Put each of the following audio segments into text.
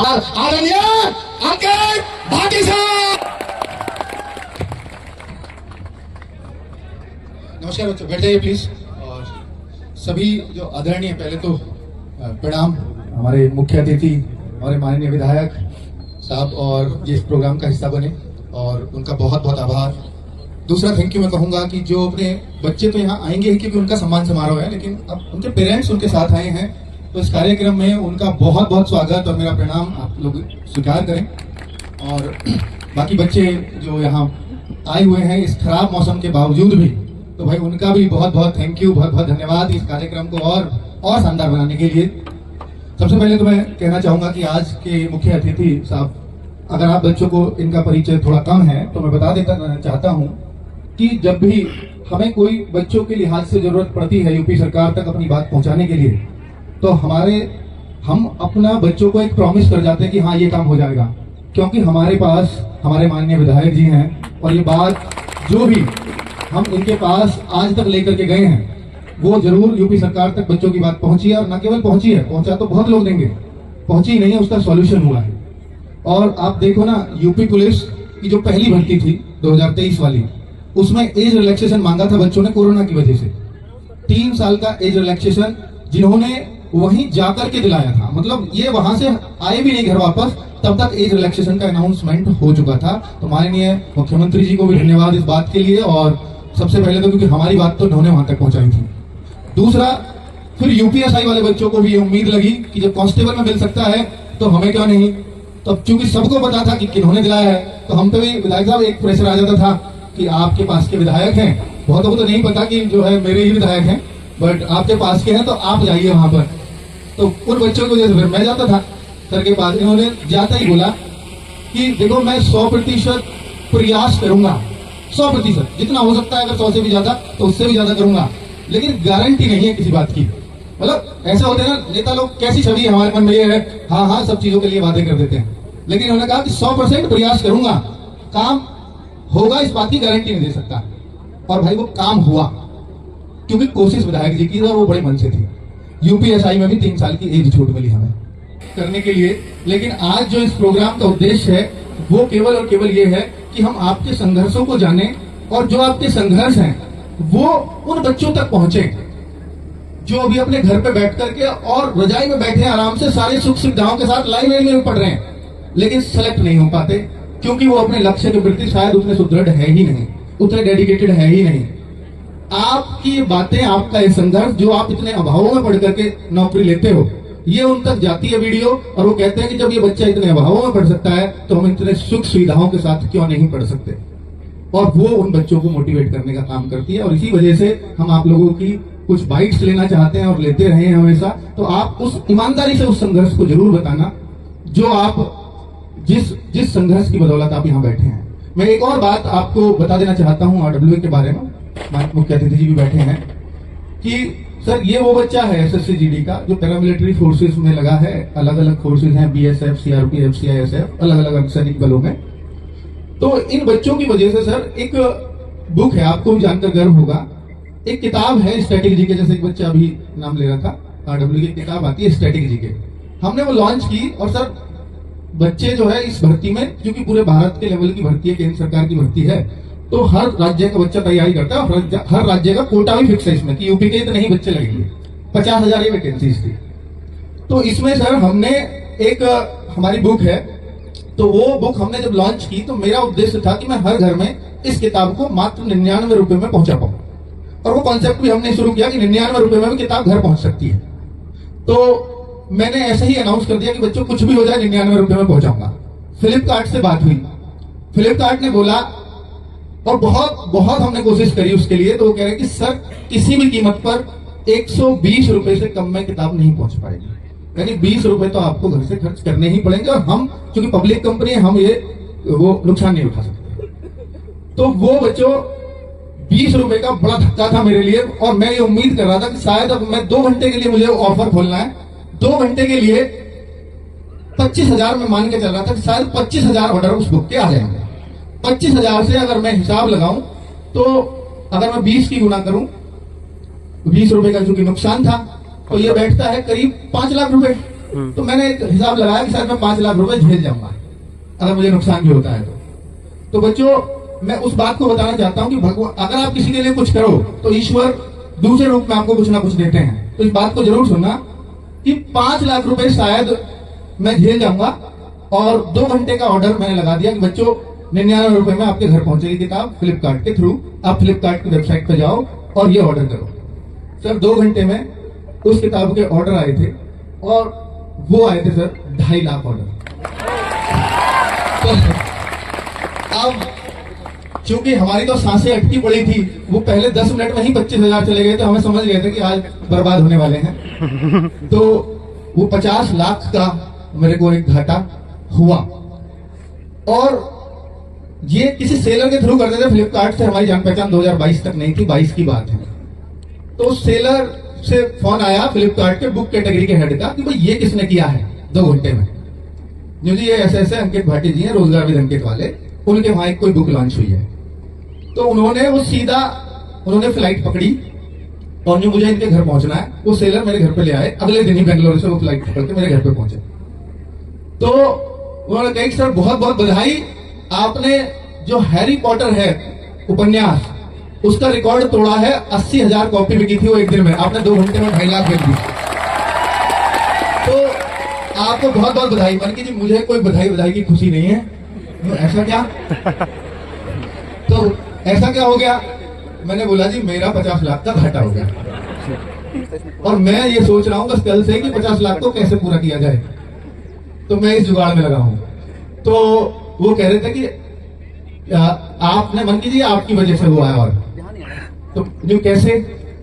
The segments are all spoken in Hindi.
आदरणीय अंकित भाटी साहब। नमस्कार बच्चों, बैठ जाइए प्लीज। और सभी जो आदरणीय, पहले तो प्रणाम हमारे मुख्य अतिथि, हमारे माननीय विधायक साहब और जिस प्रोग्राम का हिस्सा बने, और उनका बहुत बहुत आभार। दूसरा थैंक यू मैं कहूंगा कि जो अपने बच्चे तो यहाँ आएंगे ही क्योंकि उनका सम्मान समारोह है, लेकिन अब उनके पेरेंट्स उनके साथ आए हैं, तो इस कार्यक्रम में उनका बहुत बहुत स्वागत और मेरा प्रणाम आप लोग स्वीकार करें। और बाकी बच्चे जो यहाँ आए हुए हैं इस खराब मौसम के बावजूद भी, तो भाई उनका भी बहुत बहुत थैंक यू, बहुत बहुत धन्यवाद इस कार्यक्रम को और शानदार बनाने के लिए। सबसे पहले तो मैं कहना चाहूंगा कि आज के मुख्य अतिथि साहब, अगर आप बच्चों को इनका परिचय थोड़ा कम है तो मैं बता देता चाहता हूं कि जब भी हमें कोई बच्चों के लिहाज से जरूरत पड़ती है यूपी सरकार तक अपनी बात पहुंचाने के लिए, तो हम अपना बच्चों को एक प्रॉमिस कर जाते हैं कि हाँ ये काम हो जाएगा, क्योंकि हमारे पास हमारे माननीय विधायक जी हैं और ये बात जो भी हम इनके पास आज तक लेकर के गए हैं वो जरूर यूपी सरकार तक बच्चों की बात पहुंची है। और न केवल पहुंची है, पहुंचा तो बहुत लोग देंगे, पहुंची नहीं है उसका सॉल्यूशन हुआ है। और आप देखो ना, यूपी पुलिस की जो पहली भर्ती थी 2023 वाली, उसमें एज रिलैक्सेशन मांगा था बच्चों ने कोरोना की वजह से। 3 साल का एज रिलैक्सेशन जिन्होंने वहीं जाकर के दिलाया था, मतलब ये वहां से आए भी नहीं घर वापस, तब तक एज रिलैक्सेशन का अनाउंसमेंट हो चुका था। तो माननीय मुख्यमंत्री जी को भी धन्यवाद इस बात के लिए, और सबसे पहले तो क्योंकि हमारी बात तो उन्होंने वहां तक पहुंचाई थी। दूसरा, फिर यूपीएसआई वाले बच्चों को भी ये उम्मीद लगी कि जब कांस्टेबल में मिल सकता है तो हमें क्यों नहीं। तो चूंकि सबको पता था कि किन्होंने दिलाया है, तो हम पे भी विधायक साहब एक प्रेशर आ जाता था कि आपके पास के विधायक हैं, बहुतों को तो नहीं पता कि जो है मेरे ही विधायक हैं, बट आपके पास के हैं तो आप जाइए वहां पर। तो उन बच्चों की वजह से फिर मैं जाता था सर के पास। इन्होंने जाता ही बोला कि देखो मैं 100% प्रयास करूंगा, 100% जितना हो सकता है, अगर 100 से भी ज्यादा तो उससे भी ज्यादा करूंगा, लेकिन गारंटी नहीं है किसी बात की। मतलब ऐसा होता है ना, नेता लोग कैसी छवि हमारे मन में ये है, हाँ हाँ सब चीजों के लिए वादे कर देते हैं, लेकिन उन्होंने कहा कि 100% प्रयास करूंगा, काम होगा इस बात की गारंटी नहीं दे सकता। और भाई वो काम हुआ, क्योंकि कोशिश विधायक जी की और वो बड़े मन से थी। यूपीएसआई में भी 3 साल की एज छूट मिली हमें करने के लिए। लेकिन आज जो इस प्रोग्राम का उद्देश्य है वो केवल और केवल ये है कि हम आपके संघर्षों को जानें, और जो आपके संघर्ष हैं वो उन बच्चों तक पहुंचे जो अभी अपने घर पे बैठ करके और रजाई में बैठे आराम से सारी सुख सुविधाओं के साथ लाइब्रेरी में पढ़ रहे हैं, लेकिन सेलेक्ट नहीं हो पाते, क्योंकि वो अपने लक्ष्य के प्रति शायद उतने सुदृढ़ है ही नहीं, उतने डेडिकेटेड है ही नहीं। आपकी बातें, आपका ये संघर्ष जो आप इतने अभावों में पढ़ करके नौकरी लेते हो, ये उन तक जाती है वीडियो, और वो कहते हैं कि जब ये बच्चा इतने अभावों में पढ़ सकता है तो हम इतने सुख सुविधाओं के साथ क्यों नहीं पढ़ सकते। और वो उन बच्चों को मोटिवेट करने का काम करती है, और इसी वजह से हम आप लोगों की कुछ बाइट्स लेना चाहते हैं और लेते रहे हैं हमेशा। तो आप उस ईमानदारी से उस संघर्ष को जरूर बताना जो आप जिस संघर्ष की बदौलत आप यहाँ बैठे हैं। मैं एक और बात आपको बता देना चाहता हूँ RWA के बारे में, मुख्य अतिथि जी भी बैठे हैं, कि सर ये वो बच्चा है SSC GD का जो पैरामिलिट्री फोर्सेस में लगा है। अलग अलग फोर्सेस हैं, BSF, CRPF, CISF, अलग अलग सैनिक बलों में। तो इन बच्चों की वजह से सर एक बुक है, आपको भी जानकर गर्व होगा, एक किताब है स्टैटिक जीके, जैसे एक बच्चा अभी नाम ले रहा था, RWA की किताब आती है स्टैटिक जीके, हमने वो लॉन्च की। और सर बच्चे जो है इस भर्ती में, क्योंकि पूरे भारत के लेवल की भर्ती है, केंद्र सरकार की भर्ती है, तो हर राज्य का बच्चा तैयारी करता है, और हर राज्य का कोटा भी फिक्स है इसमें कि यूपी के इतने ही बच्चे लगेंगे, 50,000 वैकेंसीज थी। तो इसमें सर हमने एक हमारी बुक है, तो वो बुक हमने जब लॉन्च की तो मेरा उद्देश्य था कि मैं हर घर में इस किताब को मात्र 99 रुपए में पहुंचा पाऊं। और वो कॉन्सेप्ट भी हमने शुरू किया कि 99 रुपए में भी किताब घर पहुंच सकती है। तो मैंने ऐसे ही अनाउंस कर दिया कि बच्चों कुछ भी हो जाए 99 रुपए में पहुंचाऊंगा। फ्लिपकार्ट से बात हुई, फ्लिपकार्ट ने बोला, और बहुत हमने कोशिश करी उसके लिए, तो वो कह रहे कि सर किसी भी कीमत पर 120 रुपए से कम में किताब नहीं पहुंच पाएगी, यानी 20 रुपए तो आपको घर से खर्च करने ही पड़ेंगे, और हम चूंकि पब्लिक कंपनी है हम वो नुकसान नहीं उठा सकते। तो वो बच्चों 20 रुपए का बड़ा धक्का था मेरे लिए, और मैं ये उम्मीद कर रहा था कि शायद अब मैं 2 घंटे के लिए मुझे ऑफर खोलना है, 2 घंटे के लिए 25,000 में मान के चल रहा था कि शायद 25,000 ऑर्डर उस बुक के आ जाएंगे। 25,000 से अगर मैं हिसाब लगाऊं तो अगर मैं 20 की गुना करूं, 20 रुपए का चूंकि नुकसान था, तो ये बैठता है करीब 5 लाख रुपए। तो मैंने एक हिसाब लगाया कि शायद मैं 5 लाख रुपए झेल जाऊंगा अगर मुझे नुकसान भी होता है तो बच्चों मैं उस बात को बताना चाहता हूं कि भगवान, अगर आप किसी के लिए कुछ करो तो ईश्वर दूसरे रूप में आपको कुछ ना कुछ देते हैं। तो इस बात को जरूर सुनना कि 5 लाख रुपए शायद मैं झेल जाऊंगा। और 2 घंटे का ऑर्डर मैंने लगा दिया कि बच्चों 99 रुपए में आपके घर पहुंचेगी किताब फ्लिपकार्ट के थ्रू। आप फ्लिपकार्ट की वेबसाइट पर जाओ और ये ऑर्डर करो। सर 2 घंटे में उस किताब के ऑर्डर आए थे और वो आए थे सर 2.5 लाख ऑर्डर। तो अब चूंकि हमारी तो सांसें अटकी पड़ी थी, वो पहले 10 मिनट में ही 25,000 चले गए थे, हमें समझ गए थे कि आज बर्बाद होने वाले हैं। तो वो 50 लाख का मेरे को एक घाटा हुआ। और ये किसी सेलर के थ्रू करते थे, फ्लिपकार्ट से हमारी जान पहचान 2022 तक नहीं थी, 22 की बात है। तो सेलर से फोन आया फ्लिपकार्ट के बुक कैटेगरी के हेड का कि भाई ये किसने किया है 2 घंटे में। जी ये ऐसे अंकित भाटी जी हैं, रोजगार विद अंकित वाले, उनके वहां एक कोई बुक लॉन्च हुई है। तो उन्होंने फ्लाइट पकड़ी और जो मुझे इनके घर पहुंचना है वो सेलर मेरे घर पे ले आए। अगले दिन ही बेंगलोर से वो फ्लाइट पकड़ के मेरे घर पे पहुंचे। तो उन्होंने कहा कि सर बहुत बहुत बधाई, आपने जो हैरी पॉटर है उपन्यास उसका रिकॉर्ड तोड़ा है। 80,000 कॉपी बिकी थी वो एक दिन में, आपने 2 घंटे में 2.5 लाख बेच दी। तो आपको बहुत बहुत बधाई। मन की जी मुझे कोई बधाई की खुशी नहीं है। तो ऐसा क्या? तो ऐसा क्या हो गया? मैंने बोला जी मेरा 50 लाख का घाटा हो गया और मैं ये सोच रहा हूं बस कल से कि 50 लाख को कैसे पूरा किया जाए। तो मैं इस जुगाड़ में लगा हूं। तो वो कह रहे थे कि आपने मन कीजिए आपकी वजह से हुआ है। और तो जो कैसे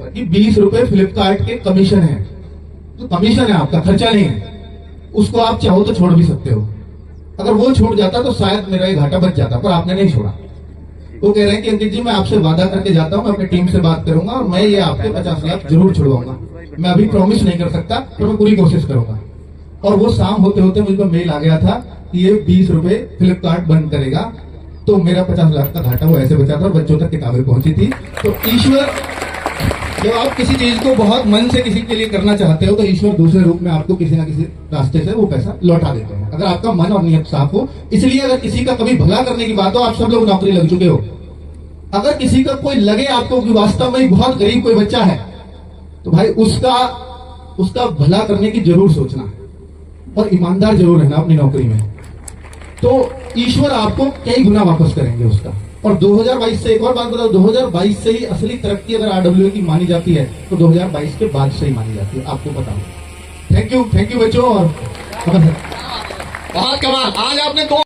कि 20 रुपए फ्लिपकार्ट के कमीशन है, तो कमीशन है आपका, खर्चा नहीं है। उसको आप चाहो तो छोड़ भी सकते हो। अगर वो छूट जाता तो शायद मेरा ये घाटा बच जाता, पर आपने नहीं छोड़ा। वो कह रहे हैं कि अंकित जी मैं आपसे वादा करके जाता हूं, मैं अपनी टीम से बात करूंगा और मैं ये आपके 50 लाख जरूर छुड़वाऊंगा। मैं अभी प्रॉमिस नहीं कर सकता पर मैं पूरी कोशिश करूंगा। और वो शाम होते होते मुझे मेल आ गया था कि ये 20 रुपए फ्लिपकार्ट बंद करेगा। तो मेरा 50 लाख का घाटा वो ऐसे बचा था और बच्चों तक किताबें पहुंची थी। तो ईश्वर, जब आप किसी चीज को बहुत मन से किसी के लिए करना चाहते हो तो ईश्वर दूसरे रूप में आपको किसी ना किसी रास्ते से वो पैसा लौटा देते हैं, अगर आपका मन और नियत साफ हो। इसलिए अगर किसी का कभी भला करने की बात हो, आप सब लोग नौकरी लग चुके हो, अगर किसी का कोई लगे आपको कि वास्तव में बहुत गरीब कोई बच्चा है, तो भाई उसका भला करने की जरूर सोचना है और ईमानदार जरूर रहना अपनी नौकरी में। तो ईश्वर आपको कई गुना वापस करेंगे उसका। और 2022 से एक और बात बताओ, 2022 से ही असली तरक्की अगर RWA की मानी जाती है तो 2022 के बाद से ही मानी जाती है, आपको पता हो। थैंक यू बच्चों। और बहुत कमाल, आज आपने 2